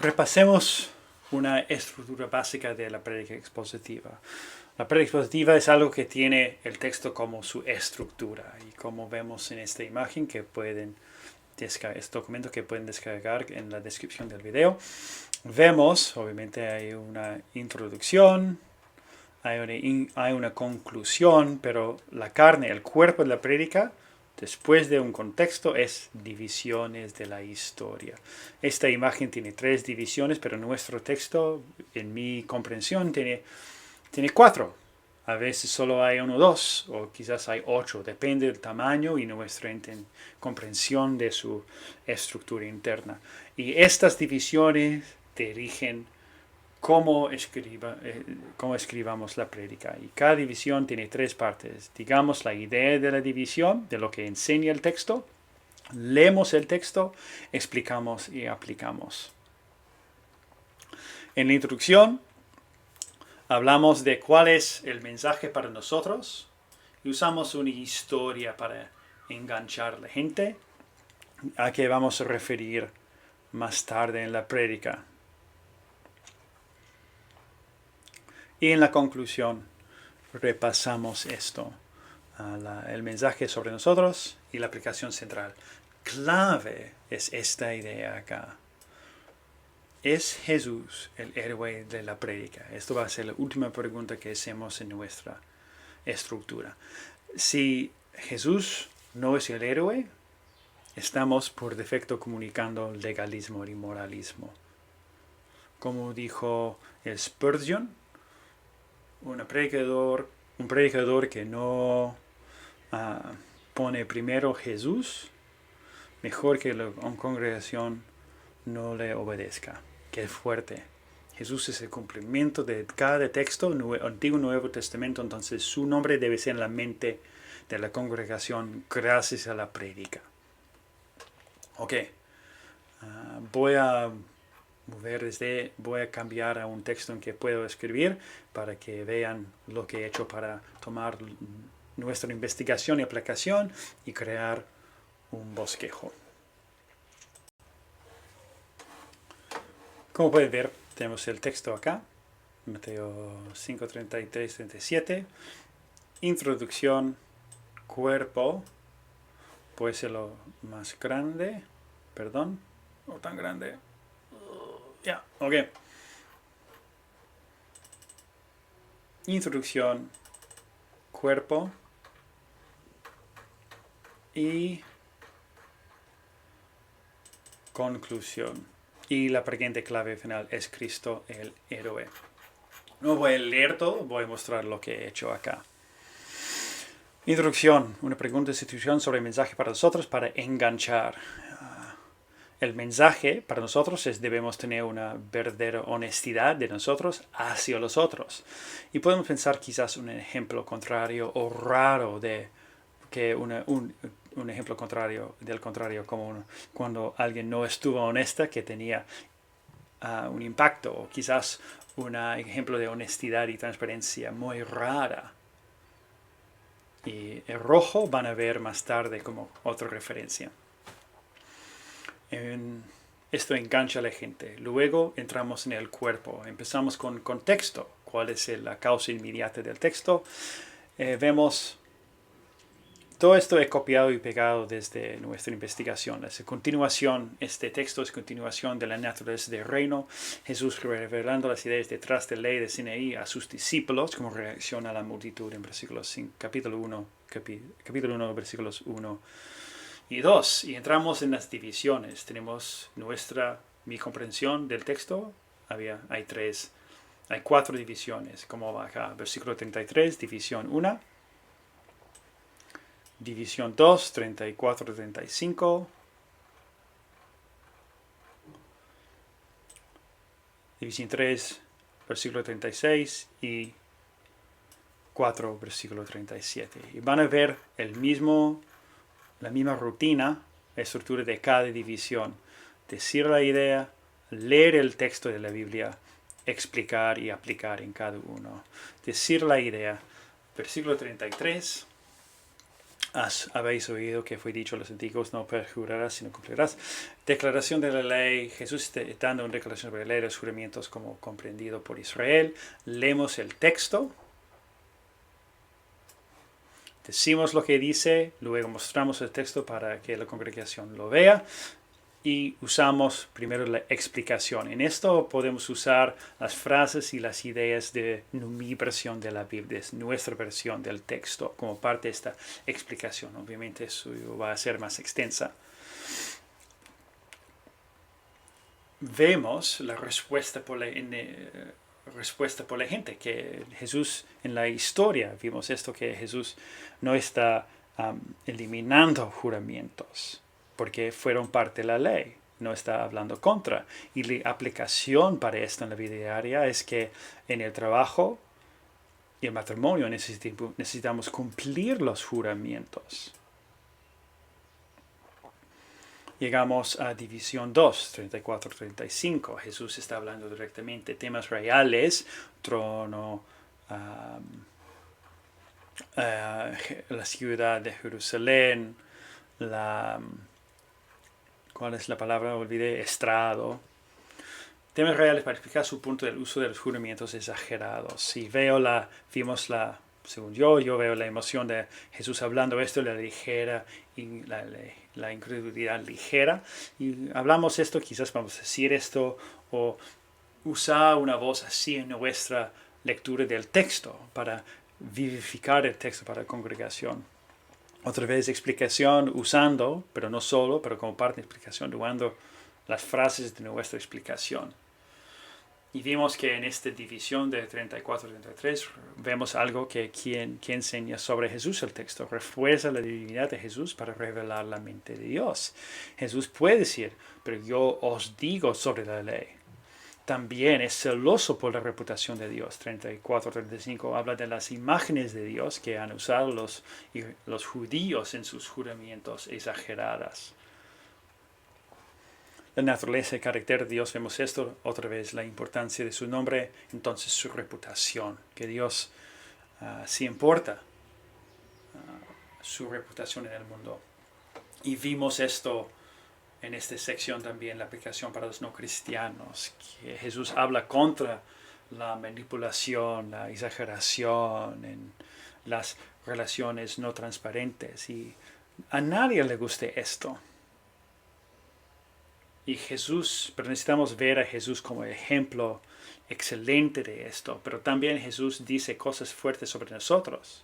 Repasemos una estructura básica de la prédica expositiva. La prédica expositiva es algo que tiene el texto como su estructura, y como vemos en esta imagen que pueden descargar, este documento que pueden descargar en la descripción del video, vemos, obviamente hay una introducción, hay una conclusión, pero la carne, el cuerpo de la prédica, después de un contexto, es divisiones de la historia. Esta imagen tiene 3 divisiones, pero nuestro texto, en mi comprensión, tiene 4. A veces solo hay 1 o 2, o quizás hay 8, depende del tamaño y nuestra comprensión de su estructura interna. Y estas divisiones dirigen cómo escribamos la prédica. Y cada división tiene 3 partes. Digamos la idea de la división, de lo que enseña el texto. Leemos el texto, explicamos y aplicamos. En la introducción hablamos de cuál es el mensaje para nosotros y usamos una historia para enganchar a la gente, a que vamos a referir más tarde en la prédica. Y en la conclusión repasamos esto, el mensaje sobre nosotros y la aplicación central. Clave es esta idea acá. ¿Es Jesús el héroe de la prédica? Esto va a ser la última pregunta que hacemos en nuestra estructura. Si Jesús no es el héroe, estamos por defecto comunicando legalismo y moralismo. Como dijo Spurgeon, un predicador que no pone primero Jesús, mejor que la congregación no le obedezca. Qué fuerte. Jesús es el cumplimiento de cada texto, Antiguo y Nuevo Testamento, entonces su nombre debe ser en la mente de la congregación gracias a la prédica. Ok, voy a cambiar a un texto en que puedo escribir para que vean lo que he hecho para tomar nuestra investigación y aplicación y crear un bosquejo. Como pueden ver, tenemos el texto acá, Mateo 5, 33, 37, introducción, cuerpo, puede ser lo más grande, perdón, no tan grande. Ya, ok. Introducción, cuerpo y conclusión. Y la pregunta clave final es Cristo el héroe. No voy a leer todo, voy a mostrar lo que he hecho acá. Introducción, una pregunta de institución sobre el mensaje para nosotros para enganchar. El mensaje para nosotros es debemos tener una verdadera honestidad de nosotros hacia los otros. Y podemos pensar quizás un ejemplo contrario o raro de que un ejemplo contrario del contrario, como cuando alguien no estuvo honesta, que tenía un impacto, o quizás un ejemplo de honestidad y transparencia muy rara. Y el rojo van a ver más tarde como otra referencia. Esto engancha a la gente. Luego entramos en el cuerpo. Empezamos con contexto. ¿Cuál es la causa inmediata del texto? Vemos todo esto he copiado y pegado desde nuestra investigación. Es continuación, este texto es continuación de la naturaleza del reino. Jesús revelando las ideas detrás de la ley de Sinaí a sus discípulos como reacción a la multitud en capítulo 1, versículos 1 y 2. Y entramos en las divisiones. Tenemos mi comprensión del texto. Hay 4 divisiones. Como va acá, versículo 33, división 1. División 2, 34, 35. División 3, versículo 36 y 4, versículo 37. Y van a ver la misma rutina, estructura de cada división. Decir la idea, leer el texto de la Biblia, explicar y aplicar en cada uno. Decir la idea, versículo 33. Habéis oído que fue dicho a los antiguos, no perjurarás, sino cumplirás. Declaración de la ley. Jesús está dando una declaración de la ley de los juramentos como comprendido por Israel. Leemos el texto. Decimos lo que dice, luego mostramos el texto para que la congregación lo vea. Y usamos primero la explicación. En esto podemos usar las frases y las ideas de mi versión de la Biblia, es nuestra versión del texto, como parte de esta explicación. Obviamente eso va a ser más extensa. Vemos la respuesta por la gente, que Jesús en la historia, vimos esto, que Jesús no está eliminando juramentos, porque fueron parte de la ley, no está hablando contra. Y la aplicación para esto en la vida diaria es que en el trabajo y el matrimonio necesitamos cumplir los juramentos. Llegamos a división 2, 34-35. Jesús está hablando directamente de temas reales, trono, la ciudad de Jerusalén, ¿cuál es la palabra? Olvidé, estrado. Temas reales para explicar su punto del uso de los juramentos exagerados. Si según yo veo la emoción de Jesús hablando esto, la ligera y la incredulidad ligera. Y hablamos esto, quizás vamos a decir esto o usar una voz así en nuestra lectura del texto para vivificar el texto para la congregación. Otra vez explicación usando, pero no solo, pero como parte de explicación, usando las frases de nuestra explicación. Y vimos que en esta división de 34-33 vemos algo que enseña sobre Jesús el texto. Refuerza la divinidad de Jesús para revelar la mente de Dios. Jesús puede decir, pero yo os digo sobre la ley. También es celoso por la reputación de Dios. 34-35 habla de las imágenes de Dios que han usado los judíos en sus juramentos exageradas. La naturaleza y carácter de Dios, vemos esto, otra vez la importancia de su nombre, entonces su reputación, que Dios sí importa su reputación en el mundo. Y vimos esto en esta sección también, la aplicación para los no cristianos, que Jesús habla contra la manipulación, la exageración en las relaciones no transparentes, y a nadie le guste esto. Pero necesitamos ver a Jesús como ejemplo excelente de esto. Pero también Jesús dice cosas fuertes sobre nosotros.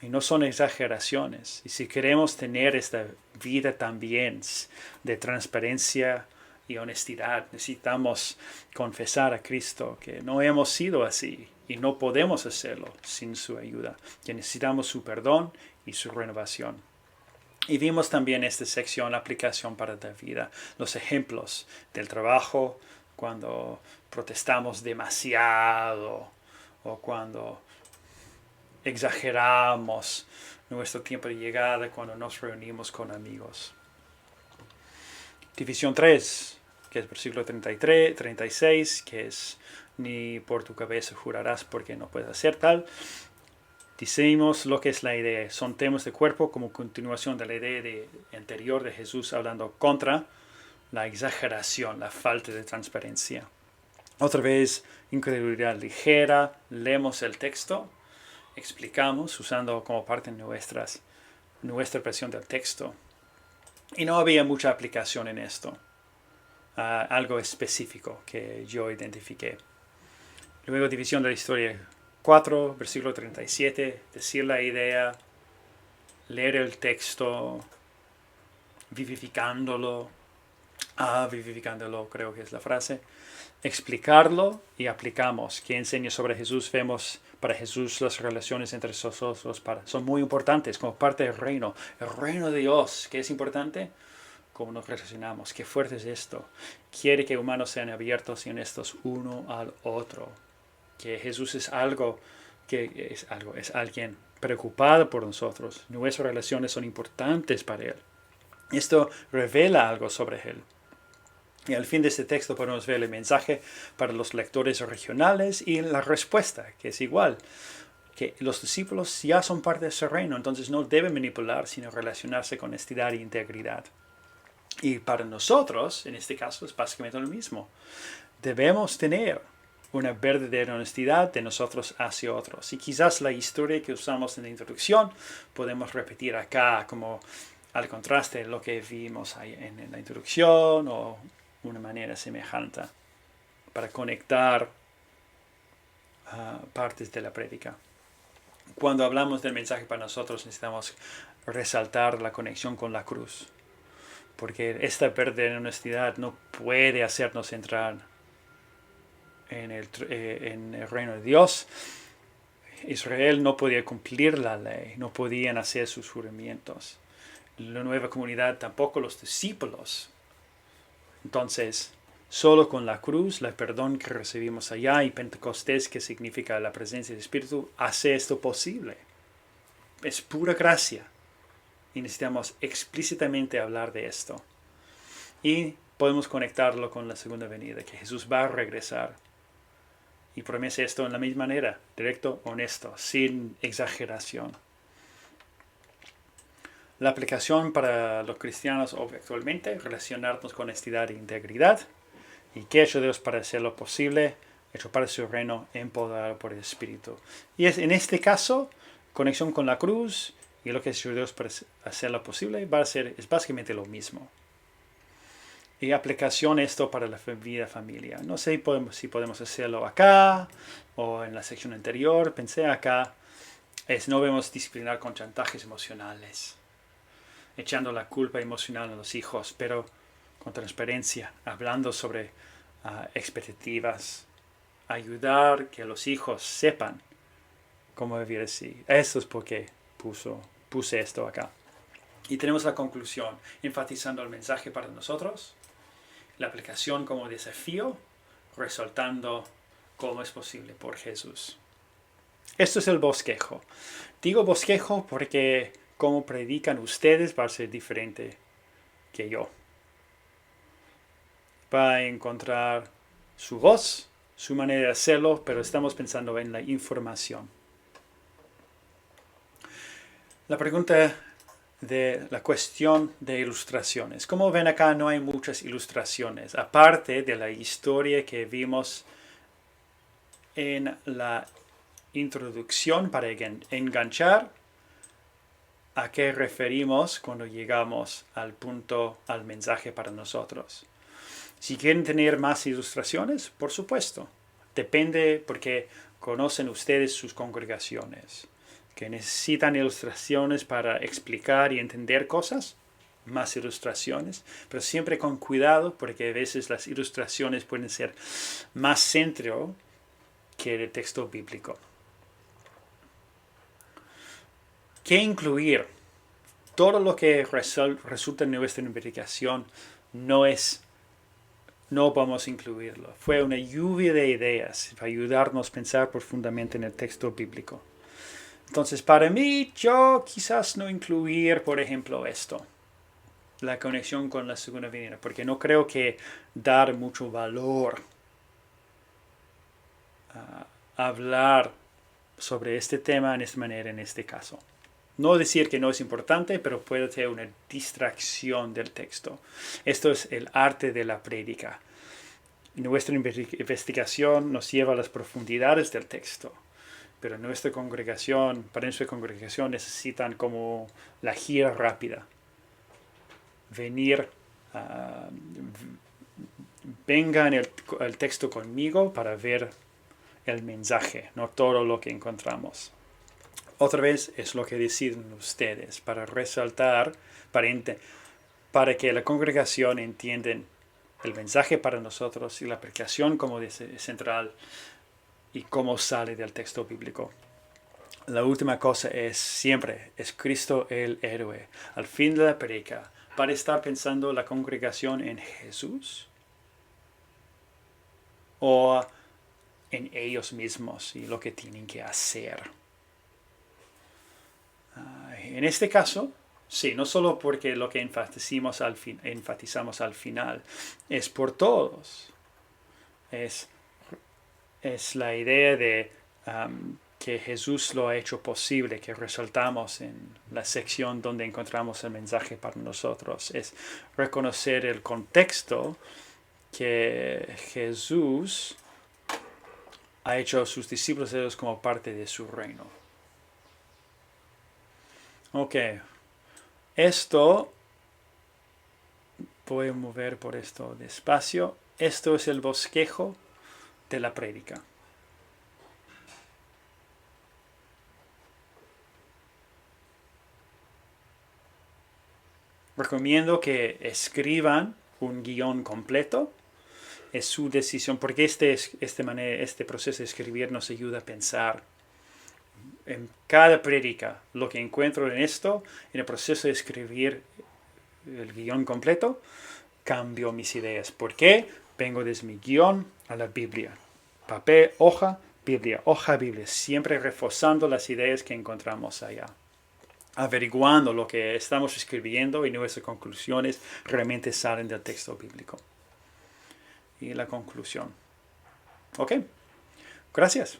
Y no son exageraciones. Y si queremos tener esta vida también de transparencia y honestidad, necesitamos confesar a Cristo que no hemos sido así y no podemos hacerlo sin su ayuda. Que necesitamos su perdón y su renovación. Y vimos también esta sección, la aplicación para la vida, los ejemplos del trabajo, cuando protestamos demasiado o cuando exageramos nuestro tiempo de llegada, cuando nos reunimos con amigos. División 3, que es versículo 33, 36, que es ni por tu cabeza jurarás porque no puedes hacer tal. Decimos lo que es la idea. Son temas de cuerpo como continuación de la idea anterior de Jesús hablando contra la exageración, la falta de transparencia. Otra vez, incredulidad ligera. Leemos el texto, explicamos usando como parte de nuestra versión del texto. Y no había mucha aplicación en esto. Algo específico que yo identifiqué. Luego, división de la historia 4, versículo 37, decir la idea, leer el texto, vivificándolo, creo que es la frase, explicarlo y aplicamos. ¿Qué enseña sobre Jesús? Vemos para Jesús las relaciones entre nosotros son muy importantes como parte del reino. El reino de Dios, ¿qué es importante? Cómo nos relacionamos, qué fuerte es esto. Quiere que humanos sean abiertos y honestos uno al otro. Que Jesús es alguien preocupado por nosotros. Nuestras relaciones son importantes para Él. Esto revela algo sobre Él. Y al fin de este texto podemos ver el mensaje para los lectores regionales y la respuesta, que es igual. que los discípulos ya son parte de ese reino, entonces no deben manipular, sino relacionarse con honestidad e integridad. Y para nosotros, en este caso, es básicamente lo mismo. Debemos tener una verdadera honestidad de nosotros hacia otros. Y quizás la historia que usamos en la introducción podemos repetir acá como al contraste de lo que vimos ahí en la introducción o una manera semejante para conectar partes de la prédica. Cuando hablamos del mensaje para nosotros necesitamos resaltar la conexión con la cruz, porque esta verdadera honestidad no puede hacernos entrar en el reino de Dios. Israel no podía cumplir la ley, no podían hacer sus juramentos. La nueva comunidad tampoco, los discípulos. Entonces, solo con la cruz, el perdón que recibimos allá y Pentecostés, que significa la presencia del Espíritu, hace esto posible. Es pura gracia. Y necesitamos explícitamente hablar de esto. Y podemos conectarlo con la segunda venida, que Jesús va a regresar. Y promete esto en la misma manera, directo, honesto, sin exageración. La aplicación para los cristianos actualmente, relacionarnos con honestidad e integridad. ¿Y qué ha hecho Dios para hacerlo posible? Hecho para su reino, empoderado por el Espíritu. Y en este caso, conexión con la cruz y lo que ha hecho Dios para hacerlo posible es básicamente lo mismo. Y aplicación esto para la vida familia. No sé si podemos hacerlo acá o en la sección anterior. Pensé acá. No debemos disciplinar con chantajes emocionales, echando la culpa emocional a los hijos, pero con transparencia, hablando sobre expectativas, ayudar que los hijos sepan cómo vivir así. Esto es porque puse esto acá. Y tenemos la conclusión, enfatizando el mensaje para nosotros, la aplicación como desafío, resaltando cómo es posible por Jesús. Esto es el bosquejo. Digo bosquejo porque como predican ustedes va a ser diferente que yo. Va a encontrar su voz, su manera de hacerlo, pero estamos pensando en la información. La pregunta de la cuestión de ilustraciones. Como ven acá no hay muchas ilustraciones, aparte de la historia que vimos en la introducción para enganchar a qué referimos cuando llegamos al punto, al mensaje para nosotros. Si quieren tener más ilustraciones, por supuesto. Depende porque conocen ustedes sus congregaciones. Que necesitan ilustraciones para explicar y entender cosas, más ilustraciones, pero siempre con cuidado porque a veces las ilustraciones pueden ser más centro que el texto bíblico. ¿Qué incluir? Todo lo que resulta en nuestra investigación no vamos a incluirlo. Fue una lluvia de ideas para ayudarnos a pensar profundamente en el texto bíblico. Entonces, para mí, yo quizás no incluir, por ejemplo, esto, la conexión con la segunda venida, porque no creo que dar mucho valor a hablar sobre este tema en esta manera, en este caso. No decir que no es importante, pero puede ser una distracción del texto. Esto es el arte de la prédica. Nuestra investigación nos lleva a las profundidades del texto. Pero para nuestra congregación necesitan como la gira rápida. Vengan el texto conmigo para ver el mensaje, no todo lo que encontramos. Otra vez es lo que deciden ustedes, para resaltar, para que la congregación entienda el mensaje para nosotros y la aplicación como central y cómo sale del texto bíblico. La última cosa es Cristo el héroe. Al fin de la predica, para estar pensando la congregación en Jesús o en ellos mismos y lo que tienen que hacer. En este caso, sí, no solo porque lo que enfatizamos al final es por todos. Es la idea de que Jesús lo ha hecho posible, que resaltamos en la sección donde encontramos el mensaje para nosotros, es reconocer el contexto que Jesús ha hecho a sus discípulos de Dios como parte de su reino. Ok, esto, voy a mover por esto despacio, esto es el bosquejo de la prédica. Recomiendo que escriban un guión completo. Es su decisión, porque este proceso de escribir nos ayuda a pensar en cada prédica. Lo que encuentro en esto, en el proceso de escribir el guión completo, cambio mis ideas. ¿Por qué? Vengo desde mi guión a la Biblia. Papel, hoja, Biblia. Siempre reforzando las ideas que encontramos allá. Averiguando lo que estamos escribiendo y nuestras conclusiones realmente salen del texto bíblico. Y la conclusión. Ok, gracias.